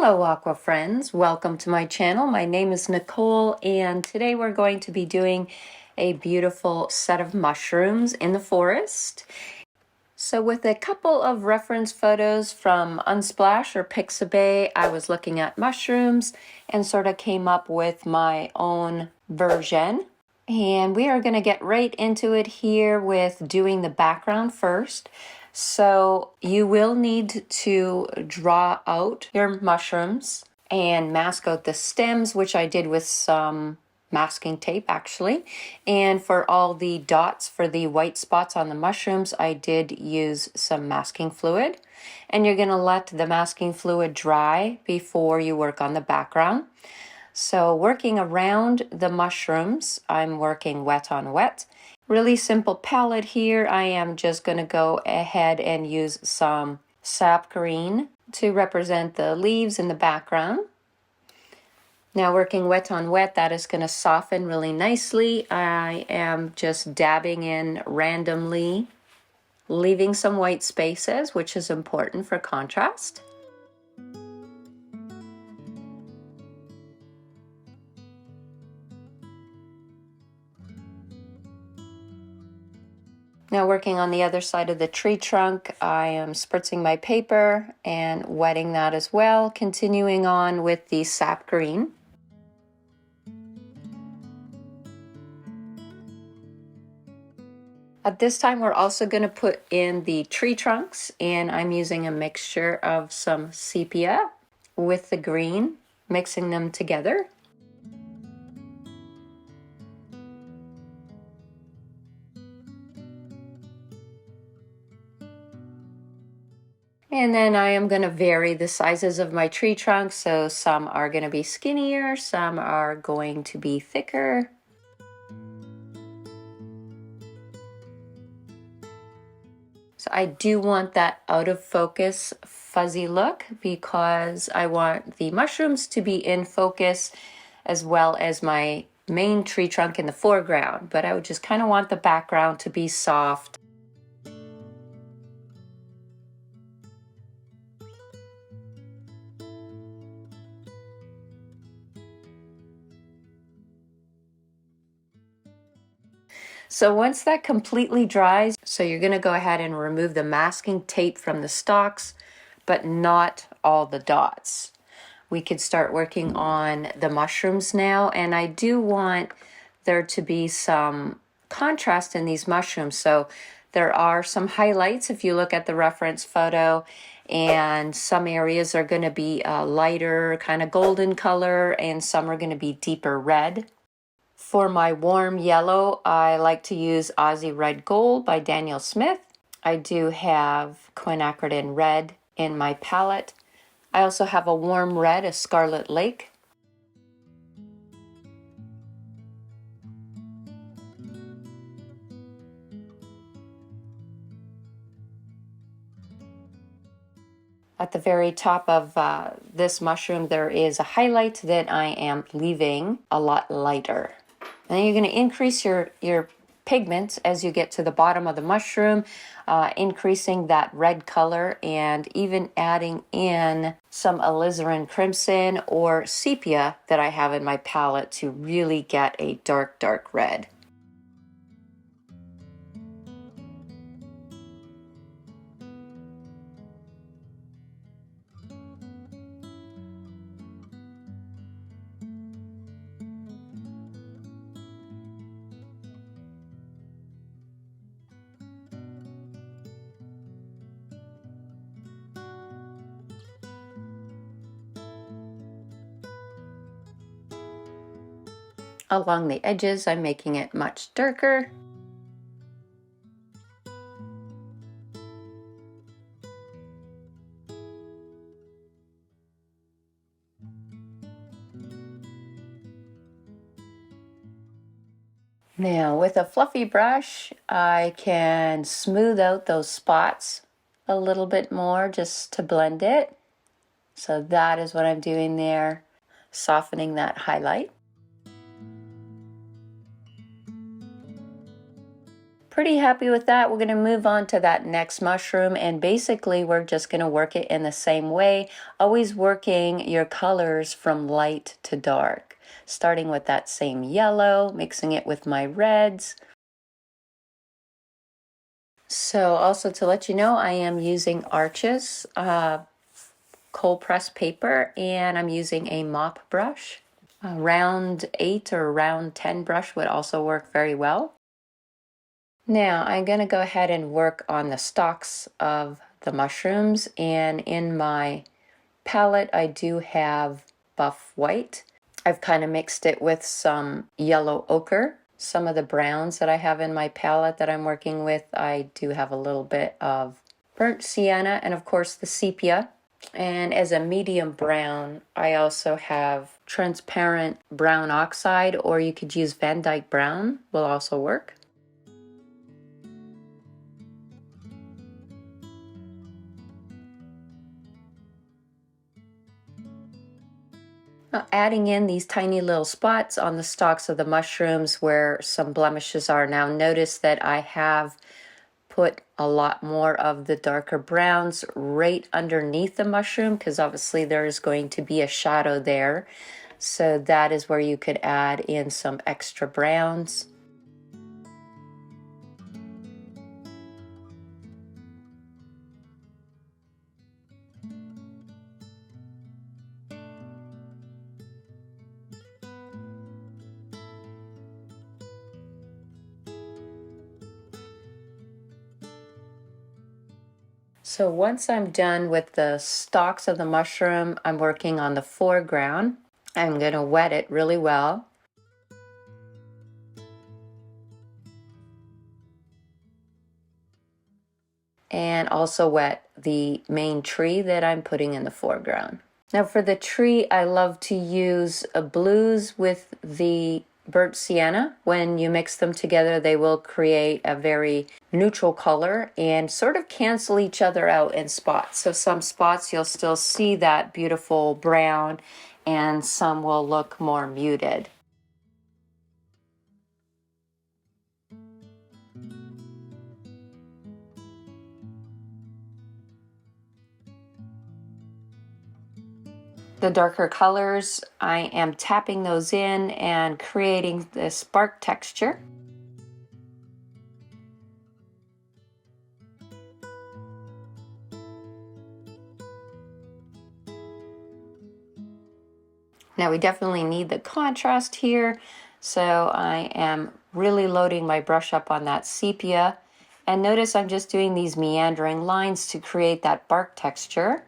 Hello aqua friends, welcome to my channel. My name is Nicole and today we're going to be doing a beautiful set of mushrooms in the forest. So with a couple of reference photos from Unsplash or Pixabay, I was looking at mushrooms and sort of came up with my own version. And we are going to get right into it here with doing the background first. So you will need to draw out your mushrooms and mask out the stems, which I did with some masking tape actually. And for all the dots for the white spots on the mushrooms, I did use some masking fluid. And you're going to let the masking fluid dry before you work on the background. So working around the mushrooms, I'm working wet on wet. Really simple palette here. I am just going to go ahead and use some sap green to represent the leaves in the background. Now working wet on wet, that is going to soften really nicely. I am just dabbing in randomly, leaving some white spaces, which is important for contrast. Now working on the other side of the tree trunk, I am spritzing my paper and wetting that as well, continuing on with the sap green. At this time, we're also going to put in the tree trunks, and I'm using a mixture of some sepia with the green, mixing them together. And then I am going to vary the sizes of my tree trunks, so some are going to be skinnier, some are going to be thicker. So I do want that out of focus fuzzy look because I want the mushrooms to be in focus as well as my main tree trunk in the foreground, but I would just kind of want the background to be soft. So once that completely dries, so you're going to go ahead and remove the masking tape from the stalks, but not all the dots. We could start working on the mushrooms now, and I do want there to be some contrast in these mushrooms. So there are some highlights if you look at the reference photo, and some areas are going to be a lighter kind of golden color, and some are going to be deeper red. For my warm yellow, I like to use Aussie Red Gold by Daniel Smith. I do have quinacridone red in my palette. I also have a warm red, a Scarlet Lake. At the very top of this mushroom, there is a highlight that I am leaving a lot lighter. And then you're going to increase your pigments as you get to the bottom of the mushroom, increasing that red color and even adding in some alizarin crimson or sepia that I have in my palette to really get a dark, dark red. Along the edges, I'm making it much darker. Now with a fluffy brush, I can smooth out those spots a little bit more just to blend it. So that is what I'm doing there, softening that highlight. pretty happy with that. We're going to move on to that next mushroom, and basically we're just going to work it in the same way, always working your colors from light to dark, starting with that same yellow, mixing it with my reds. So also to let you know, I am using Arches cold pressed paper, and I'm using a mop brush. A round 8 or round 10 brush would also work very well. Now I'm going to go ahead and work on the stalks of the mushrooms, and in my palette I do have buff white. I've kind of mixed it with some yellow ochre. Some of the browns that I have in my palette that I'm working with, I do have a little bit of burnt sienna and of course the sepia. And as a medium brown, I also have transparent brown oxide, or you could use Van Dyke brown, will also work. Now, adding in these tiny little spots on the stalks of the mushrooms where some blemishes are. Now notice that I have put a lot more of the darker browns right underneath the mushroom, because obviously there is going to be a shadow there. So that is where you could add in some extra browns. So once I'm done with the stalks of the mushroom, I'm working on the foreground. I'm going to wet it really well. And also wet the main tree that I'm putting in the foreground. Now for the tree, I love to use blues with the burnt sienna. When you mix them together, they will create a very neutral color and sort of cancel each other out in spots. So some spots you'll still see that beautiful brown, and some will look more muted. The darker colors, I am tapping those in and creating this bark texture. Now we definitely need the contrast here, so I am really loading my brush up on that sepia. And notice I'm just doing these meandering lines to create that bark texture.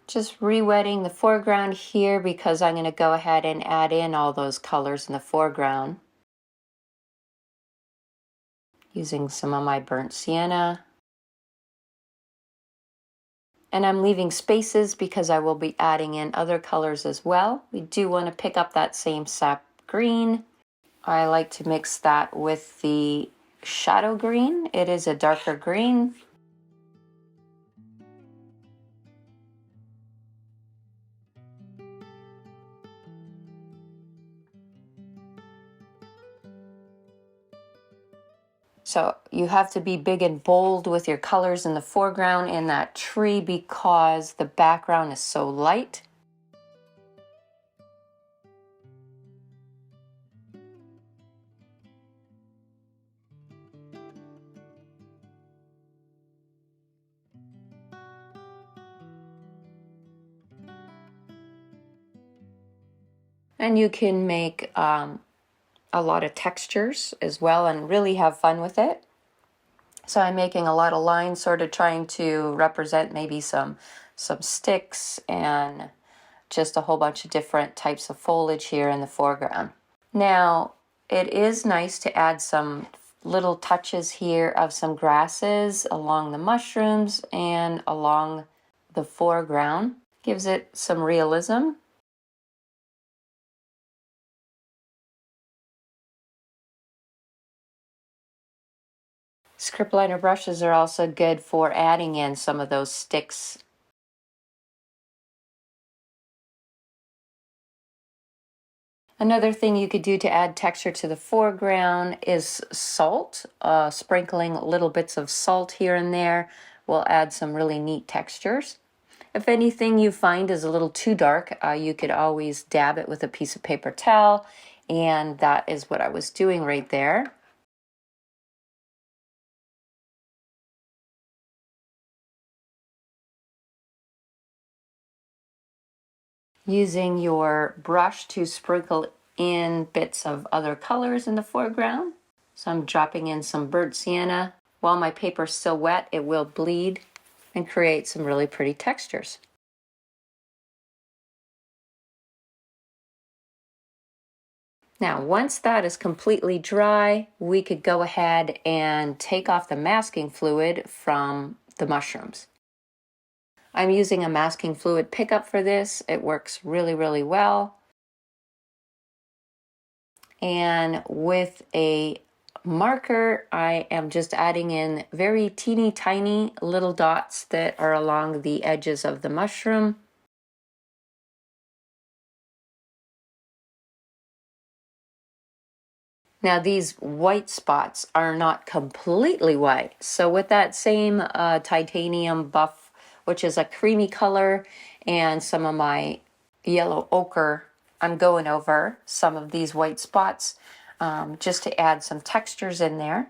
Just re-wetting the foreground here because I'm going to go ahead and add in all those colors in the foreground. Using some of my burnt sienna. And I'm leaving spaces because I will be adding in other colors as well. We do want to pick up that same sap green. I like to mix that with the shadow green. It is a darker green. So you have to be big and bold with your colors in the foreground in that tree because the background is so light. And you can make a lot of textures as well and really have fun with it. So I'm making a lot of lines, sort of trying to represent maybe some sticks and just a whole bunch of different types of foliage here in the foreground. Now, it is nice to add some little touches here of some grasses along the mushrooms and along the foreground. Gives it some realism. Script liner brushes are also good for adding in some of those sticks. Another thing you could do to add texture to the foreground is salt. Sprinkling little bits of salt here and there will add some really neat textures. If anything you find is a little too dark, you could always dab it with a piece of paper towel, and that is what I was doing right there. Using your brush to sprinkle in bits of other colors in the foreground. So I'm dropping in some burnt sienna. While my paper's still wet, it will bleed and create some really pretty textures. Now, once that is completely dry, we could go ahead and take off the masking fluid from the mushrooms. I'm using a masking fluid pickup for this. It works really, really well. And with a marker, I am just adding in very teeny tiny little dots that are along the edges of the mushroom. Now these white spots are not completely white. So with that same titanium buff, which is a creamy color, and some of my yellow ochre, I'm going over some of these white spots just to add some textures in there.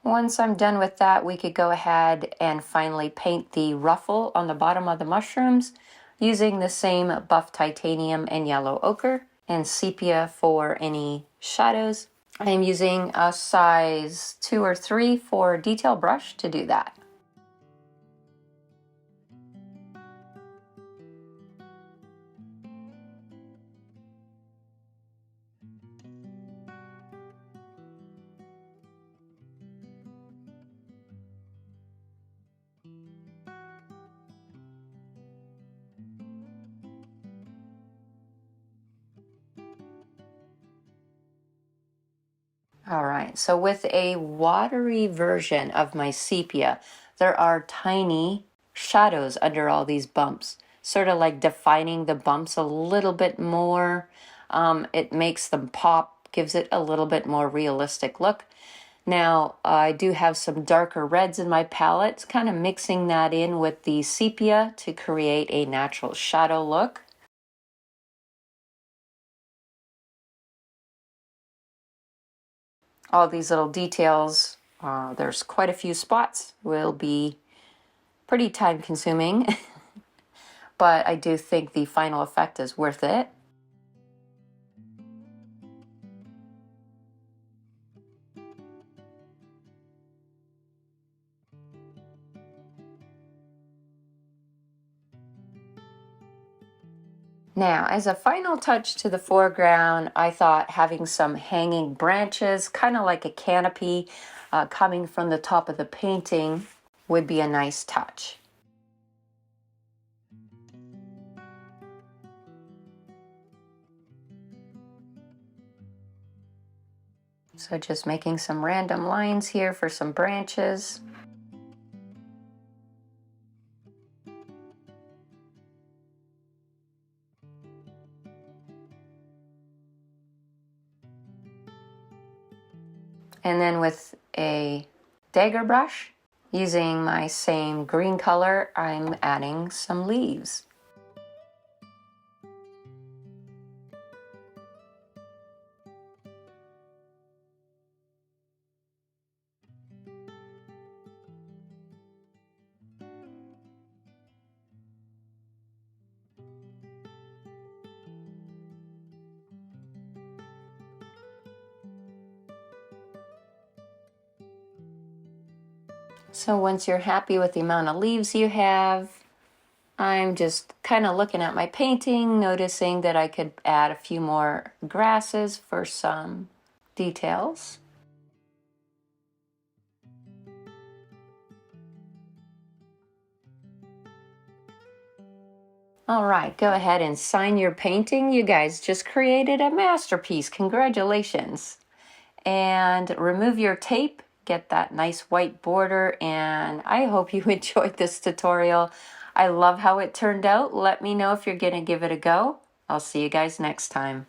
Once I'm done with that, we could go ahead and finally paint the ruffle on the bottom of the mushrooms using the same buff titanium and yellow ochre and sepia for any shadows. I am using a size 2 or 3 for detail brush to do that. All right, so with a watery version of my sepia, there are tiny shadows under all these bumps, sort of like defining the bumps a little bit more. It makes them pop, gives it a little bit more realistic look. Now, I do have some darker reds in my palette, kind of mixing that in with the sepia to create a natural shadow look. All these little details, there's quite a few spots, will be pretty time consuming, but I do think the final effect is worth it. Now, as a final touch to the foreground, I thought having some hanging branches, kind of like a canopy, coming from the top of the painting would be a nice touch. So just making some random lines here for some branches. And then with a dagger brush, using my same green color, I'm adding some leaves. So once you're happy with the amount of leaves you have, I'm just kind of looking at my painting, noticing that I could add a few more grasses for some details. All right, go ahead and sign your painting. You guys just created a masterpiece. Congratulations. And remove your tape, get that nice white border, and I hope you enjoyed this tutorial. I love how it turned out. Let me know if you're going to give it a go. I'll see you guys next time.